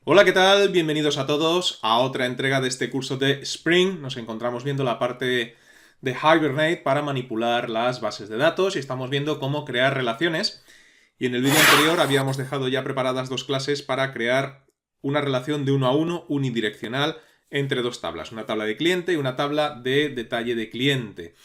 Hola, ¿qué tal? Bienvenidos a todos a otra entrega de este curso de Spring. Nos encontramos viendo la parte de Hibernate para manipular las bases de datos y estamos viendo cómo crear relaciones. Y en el vídeo anterior habíamos dejado ya preparadas dos clases para crear una relación de uno a uno unidireccional entre dos tablas, una tabla de cliente y una tabla de detalle de cliente.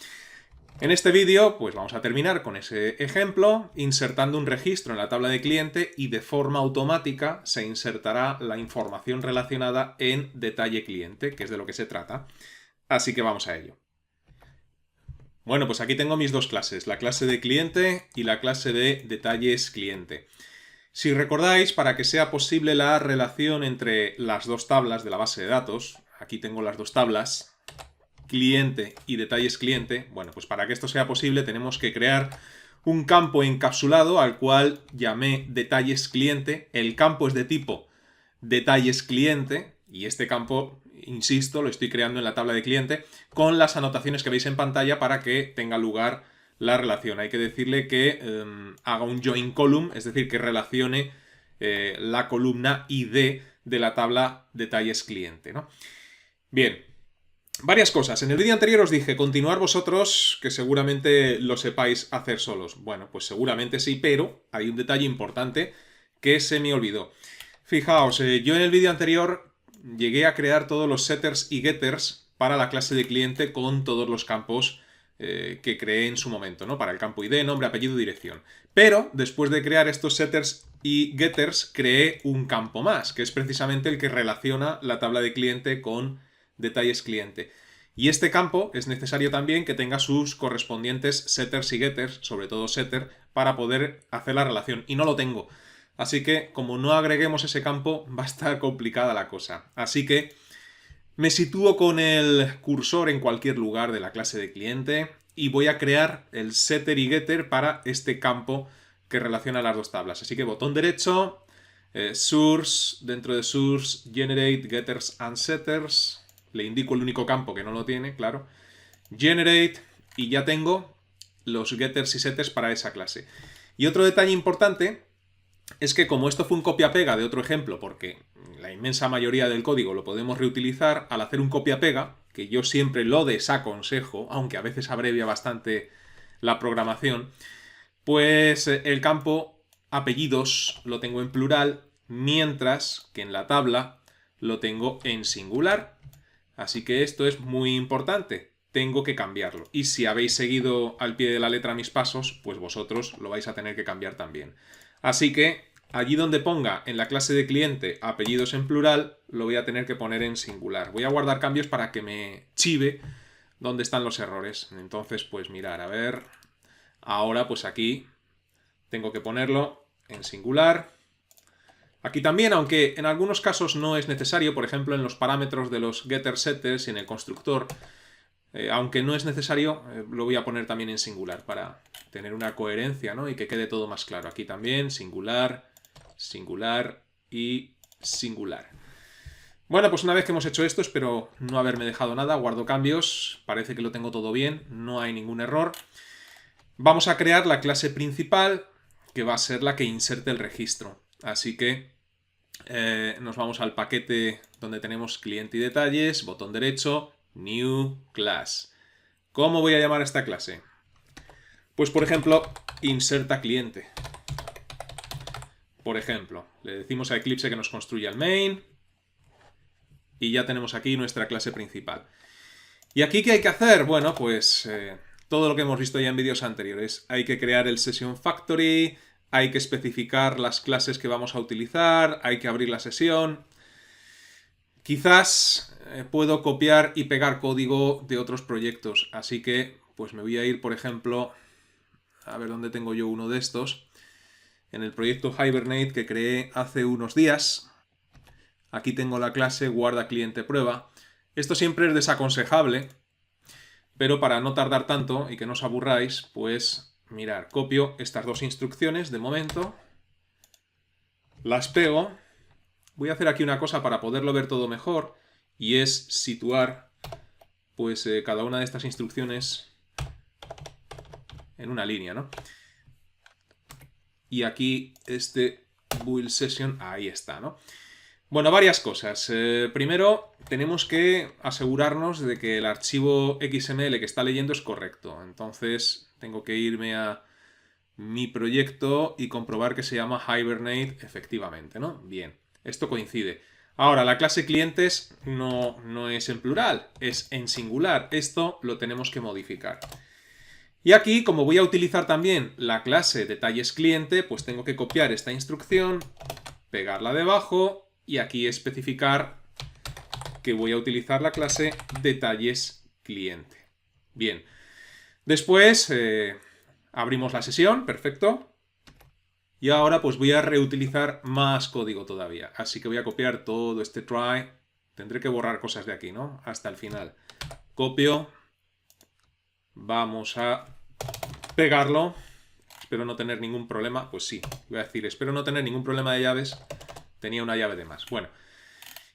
En este vídeo, pues vamos a terminar con ese ejemplo, insertando un registro en la tabla de cliente y de forma automática se insertará la información relacionada en detalle cliente, que es de lo que se trata. Así que vamos a ello. Bueno, pues aquí tengo mis dos clases, la clase de cliente y la clase de detalles cliente. Si recordáis, para que sea posible la relación entre las dos tablas de la base de datos, aquí tengo las dos tablas, cliente y detalles cliente, bueno, pues para que esto sea posible tenemos que crear un campo encapsulado al cual llamé detalles cliente. El campo es de tipo detalles cliente y este campo, insisto, lo estoy creando en la tabla de cliente con las anotaciones que veis en pantalla para que tenga lugar la relación. Hay que decirle que haga un join column, es decir, que relacione la columna ID de la tabla detalles cliente, ¿no? Bien, varias cosas. En el vídeo anterior os dije, continuar vosotros, que seguramente lo sepáis hacer solos. Bueno, pues seguramente sí, pero hay un detalle importante que se me olvidó. Fijaos, yo en el vídeo anterior llegué a crear todos los setters y getters para la clase de cliente con todos los campos que creé en su momento, ¿no? Para el campo ID, nombre, apellido, dirección. Pero después de crear estos setters y getters, creé un campo más, que es precisamente el que relaciona la tabla de cliente con detalles cliente. Y este campo es necesario también que tenga sus correspondientes setters y getters, sobre todo setter, para poder hacer la relación. Y no lo tengo. Así que, como no agreguemos ese campo, va a estar complicada la cosa. Así que me sitúo con el cursor en cualquier lugar de la clase de cliente y voy a crear el setter y getter para este campo que relaciona las dos tablas. Así que botón derecho, source, dentro de source, generate getters and setters. Le indico el único campo que no lo tiene, claro. Generate y ya tengo los getters y setters para esa clase. Y otro detalle importante es que como esto fue un copia-pega de otro ejemplo, porque la inmensa mayoría del código lo podemos reutilizar, al hacer un copia-pega, que yo siempre lo desaconsejo, aunque a veces abrevia bastante la programación, pues el campo apellidos lo tengo en plural, mientras que en la tabla lo tengo en singular. Así que esto es muy importante, tengo que cambiarlo. Y si habéis seguido al pie de la letra mis pasos, pues vosotros lo vais a tener que cambiar también. Así que allí donde ponga en la clase de cliente apellidos en plural, lo voy a tener que poner en singular. Voy a guardar cambios para que me chive dónde están los errores. Entonces, pues mirar, a ver. Ahora, pues aquí tengo que ponerlo en singular. Aquí también, aunque en algunos casos no es necesario, por ejemplo en los parámetros de los getter setters y en el constructor, aunque no es necesario, lo voy a poner también en singular para tener una coherencia, ¿no? Y que quede todo más claro. Aquí también singular, singular y singular. Bueno, pues una vez que hemos hecho esto, espero no haberme dejado nada, guardo cambios, parece que lo tengo todo bien, no hay ningún error. Vamos a crear la clase principal, que va a ser la que inserte el registro. Así que nos vamos al paquete donde tenemos cliente y detalles, botón derecho, New Class. ¿Cómo voy a llamar a esta clase? Pues por ejemplo, inserta cliente. Por ejemplo, le decimos a Eclipse que nos construya el main y ya tenemos aquí nuestra clase principal. ¿Y aquí qué hay que hacer? Bueno, pues todo lo que hemos visto ya en vídeos anteriores. Hay que crear el Session Factory, hay que especificar las clases que vamos a utilizar, hay que abrir la sesión. Quizás puedo copiar y pegar código de otros proyectos, así que pues me voy a ir, por ejemplo, a ver dónde tengo yo uno de estos. En el proyecto Hibernate que creé hace unos días. Aquí tengo la clase guarda cliente prueba. Esto siempre es desaconsejable, pero para no tardar tanto y que no os aburráis, pues mirar, copio estas dos instrucciones de momento, las pego. Voy a hacer aquí una cosa para poderlo ver todo mejor y es situar pues cada una de estas instrucciones en una línea, ¿no? Y aquí este build session, ahí está, ¿no? Bueno, varias cosas. Primero, tenemos que asegurarnos de que el archivo XML que está leyendo es correcto. Entonces, tengo que irme a mi proyecto y comprobar que se llama Hibernate efectivamente, ¿no? Bien, esto coincide. Ahora, la clase clientes no es en plural, es en singular. Esto lo tenemos que modificar. Y aquí, como voy a utilizar también la clase detalles cliente, pues tengo que copiar esta instrucción, pegarla debajo y aquí especificar que voy a utilizar la clase detalles cliente. Bien, después abrimos la sesión, perfecto. Y ahora pues voy a reutilizar más código todavía. Así que voy a copiar todo este try. Tendré que borrar cosas de aquí, ¿no? Hasta el final. Copio. Vamos a pegarlo. Espero no tener ningún problema. Pues sí, voy a decir, espero no tener ningún problema de llaves. Tenía una llave de más. Bueno.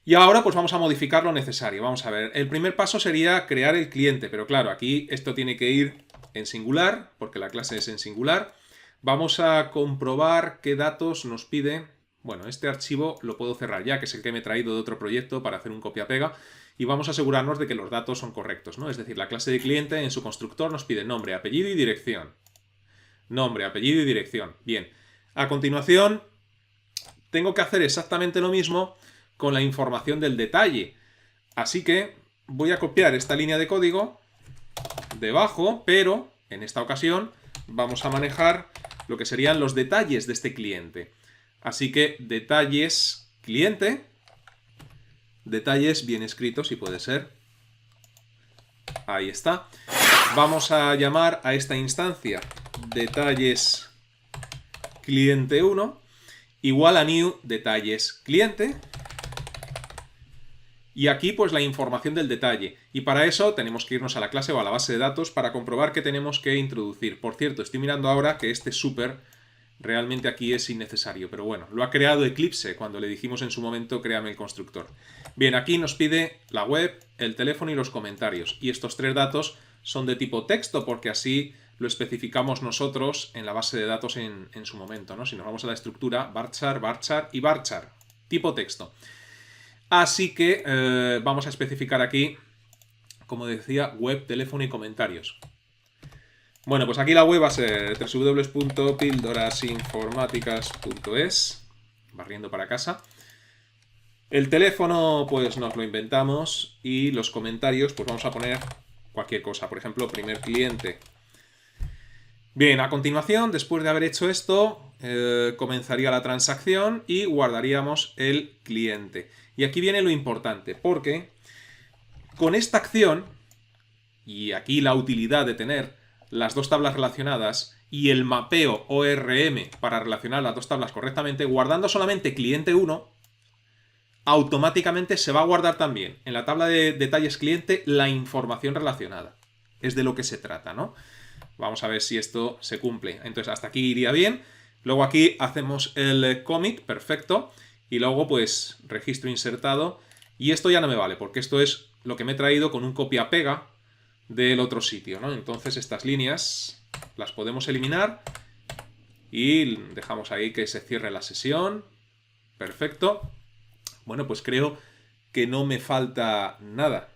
Y ahora pues vamos a modificar lo necesario. Vamos a ver. El primer paso sería crear el cliente. Pero claro, aquí esto tiene que ir en singular, porque la clase es en singular. Vamos a comprobar qué datos nos pide. Bueno, este archivo lo puedo cerrar ya, que es el que me he traído de otro proyecto para hacer un copia-pega. Y vamos a asegurarnos de que los datos son correctos, ¿no? Es decir, la clase de cliente en su constructor nos pide nombre, apellido y dirección. Nombre, apellido y dirección. Bien. A continuación, tengo que hacer exactamente lo mismo con la información del detalle. Así que voy a copiar esta línea de código debajo, pero en esta ocasión vamos a manejar lo que serían los detalles de este cliente. Así que detalles cliente, detalles bien escritos si puede ser. Ahí está. Vamos a llamar a esta instancia detalles cliente 1 igual a new detalles cliente. Y aquí pues la información del detalle. Y para eso tenemos que irnos a la clase o a la base de datos para comprobar qué tenemos que introducir. Por cierto, estoy mirando ahora que este super realmente aquí es innecesario. Pero bueno, lo ha creado Eclipse cuando le dijimos en su momento créame el constructor. Bien, aquí nos pide la web, el teléfono y los comentarios. Y estos tres datos son de tipo texto porque así lo especificamos nosotros en la base de datos en su momento, ¿no? Si nos vamos a la estructura, varchar, varchar y varchar. Tipo texto. Así que vamos a especificar aquí, como decía, web, teléfono y comentarios. Bueno, pues aquí la web va a ser www.pildorasinformáticas.es, barriendo para casa. El teléfono, pues nos lo inventamos y los comentarios, pues vamos a poner cualquier cosa. Por ejemplo, primer cliente. Bien, a continuación, después de haber hecho esto, comenzaría la transacción y guardaríamos el cliente. Y aquí viene lo importante, porque con esta acción, y aquí la utilidad de tener las dos tablas relacionadas y el mapeo ORM para relacionar las dos tablas correctamente, guardando solamente cliente 1, automáticamente se va a guardar también en la tabla de detalles cliente la información relacionada. Es de lo que se trata, ¿no? Vamos a ver si esto se cumple. Entonces hasta aquí iría bien. Luego aquí hacemos el commit, perfecto. Y luego pues registro insertado. Y esto ya no me vale porque esto es lo que me he traído con un copia-pega del otro sitio, ¿no? Entonces estas líneas las podemos eliminar. Y dejamos ahí que se cierre la sesión. Perfecto. Bueno, pues creo que no me falta nada.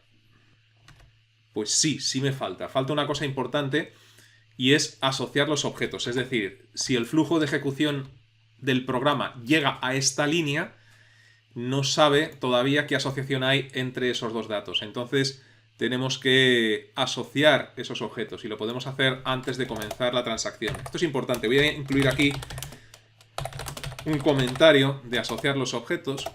Pues sí, sí me falta. Falta una cosa importante y es asociar los objetos. Es decir, si el flujo de ejecución del programa llega a esta línea, no sabe todavía qué asociación hay entre esos dos datos. Entonces tenemos que asociar esos objetos y lo podemos hacer antes de comenzar la transacción. Esto es importante. Voy a incluir aquí un comentario de asociar los objetos.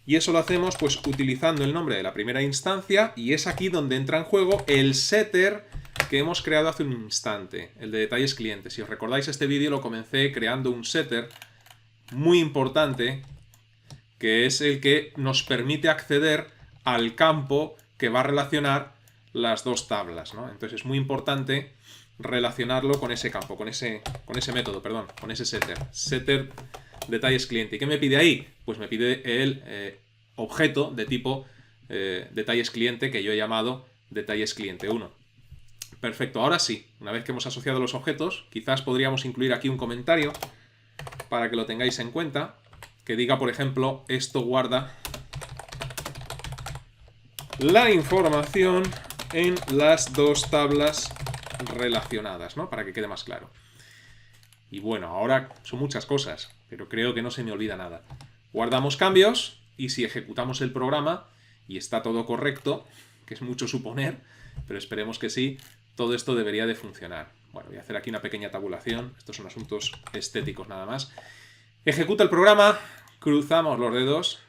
Y eso lo hacemos pues utilizando el nombre de la primera instancia y es aquí donde entra en juego el setter que hemos creado hace un instante, el de detalles clientes. Si os recordáis este vídeo lo comencé creando un setter muy importante que es el que nos permite acceder al campo que va a relacionar las dos tablas, ¿no? Entonces es muy importante relacionarlo con ese campo, con ese método, perdón, con ese setter detalles cliente. ¿Y qué me pide ahí? Pues me pide el objeto de tipo detalles cliente que yo he llamado detalles cliente 1. Perfecto, ahora sí, una vez que hemos asociado los objetos, quizás podríamos incluir aquí un comentario para que lo tengáis en cuenta, que diga, por ejemplo, esto guarda la información en las dos tablas relacionadas, ¿no? Para que quede más claro. Y bueno, ahora son muchas cosas, pero creo que no se me olvida nada. Guardamos cambios y si ejecutamos el programa y está todo correcto, que es mucho suponer, pero esperemos que sí, todo esto debería de funcionar. Bueno, voy a hacer aquí una pequeña tabulación. Estos son asuntos estéticos nada más. Ejecuta el programa, cruzamos los dedos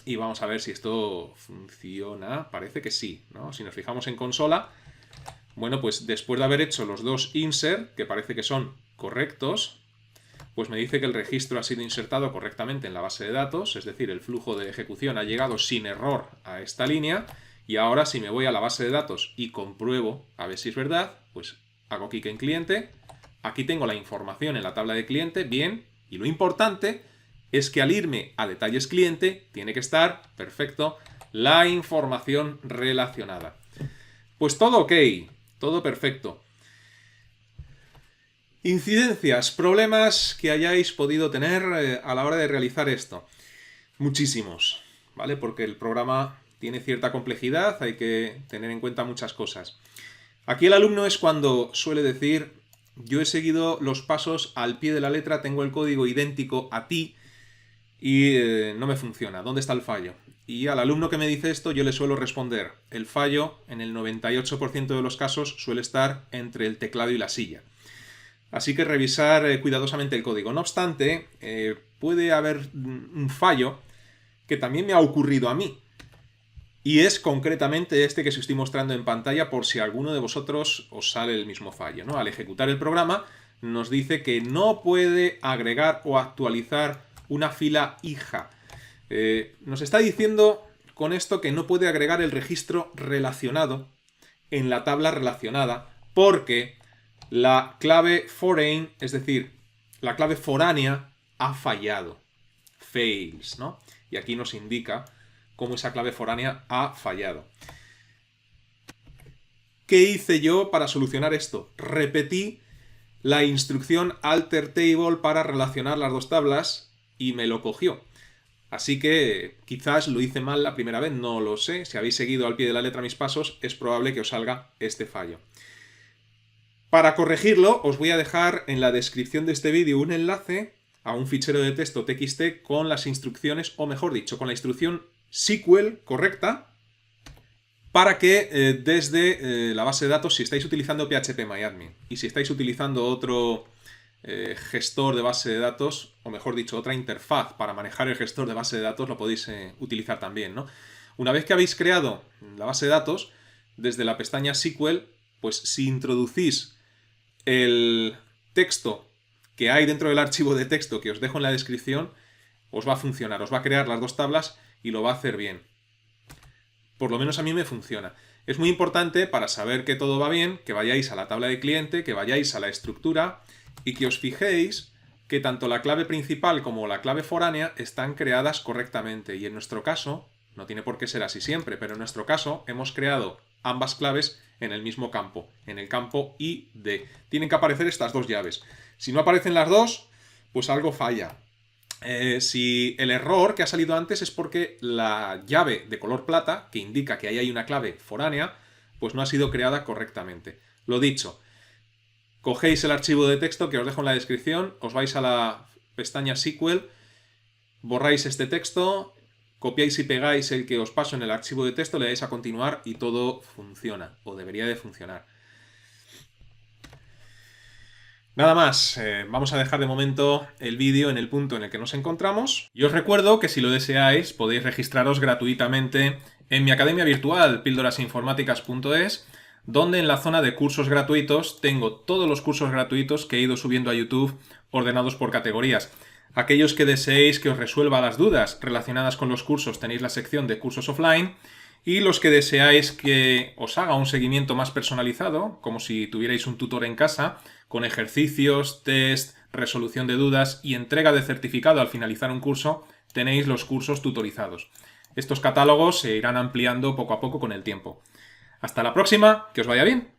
y vamos a ver si esto funciona. Parece que sí, ¿no? Si nos fijamos en consola, bueno, pues después de haber hecho los dos insert, que parece que son correctos, pues me dice que el registro ha sido insertado correctamente en la base de datos, es decir, el flujo de ejecución ha llegado sin error a esta línea, y ahora si me voy a la base de datos y compruebo a ver si es verdad, pues hago clic en cliente, aquí tengo la información en la tabla de cliente, bien, y lo importante es que al irme a detalles cliente tiene que estar, perfecto, la información relacionada. Pues todo ok, todo perfecto. Incidencias, problemas que hayáis podido tener a la hora de realizar esto. Muchísimos, ¿vale? Porque el programa tiene cierta complejidad, hay que tener en cuenta muchas cosas. Aquí el alumno es cuando suele decir, yo he seguido los pasos al pie de la letra, tengo el código idéntico a ti y no me funciona. ¿Dónde está el fallo? Y al alumno que me dice esto yo le suelo responder, el fallo en el 98% de los casos suele estar entre el teclado y la silla. Así que revisar cuidadosamente el código. No obstante, puede haber un fallo que también me ha ocurrido a mí. Y es concretamente este que os estoy mostrando en pantalla por si a alguno de vosotros os sale el mismo fallo, ¿no? Al ejecutar el programa nos dice que no puede agregar o actualizar una fila hija. Nos está diciendo con esto que no puede agregar el registro relacionado en la tabla relacionada porque la clave foreign, es decir, la clave foránea, ha fallado. Fails, ¿no? Y aquí nos indica cómo esa clave foránea ha fallado. ¿Qué hice yo para solucionar esto? Repetí la instrucción alter table para relacionar las dos tablas y me lo cogió. Así que quizás lo hice mal la primera vez, no lo sé. Si habéis seguido al pie de la letra mis pasos, es probable que os salga este fallo. Para corregirlo, os voy a dejar en la descripción de este vídeo un enlace a un fichero de texto txt con las instrucciones, o mejor dicho, con la instrucción SQL correcta, para que desde la base de datos, si estáis utilizando PHPMyAdmin y si estáis utilizando otro gestor de base de datos, o mejor dicho, otra interfaz para manejar el gestor de base de datos, lo podéis utilizar también, ¿no? Una vez que habéis creado la base de datos, desde la pestaña SQL, pues si introducís el texto que hay dentro del archivo de texto que os dejo en la descripción, os va a funcionar, os va a crear las dos tablas y lo va a hacer bien. Por lo menos a mí me funciona. Es muy importante para saber que todo va bien, que vayáis a la tabla de cliente, que vayáis a la estructura y que os fijéis que tanto la clave principal como la clave foránea están creadas correctamente. Y en nuestro caso, no tiene por qué ser así siempre, pero en nuestro caso hemos creado ambas claves en el mismo campo, en el campo ID. Tienen que aparecer estas dos llaves. Si no aparecen las dos, pues algo falla. Si el error que ha salido antes es porque la llave de color plata, que indica que ahí hay una clave foránea, pues no ha sido creada correctamente. Lo dicho, cogéis el archivo de texto que os dejo en la descripción, os vais a la pestaña SQL, borráis este texto, copiáis y pegáis el que os paso en el archivo de texto, le dais a continuar y todo funciona, o debería de funcionar. Nada más, vamos a dejar de momento el vídeo en el punto en el que nos encontramos. Y os recuerdo que si lo deseáis podéis registraros gratuitamente en mi academia virtual, píldorasinformáticas.es, donde en la zona de cursos gratuitos tengo todos los cursos gratuitos que he ido subiendo a YouTube ordenados por categorías. Aquellos que deseéis que os resuelva las dudas relacionadas con los cursos tenéis la sección de cursos offline, y los que deseáis que os haga un seguimiento más personalizado, como si tuvierais un tutor en casa, con ejercicios, test, resolución de dudas y entrega de certificado al finalizar un curso, tenéis los cursos tutorizados. Estos catálogos se irán ampliando poco a poco con el tiempo. Hasta la próxima, que os vaya bien.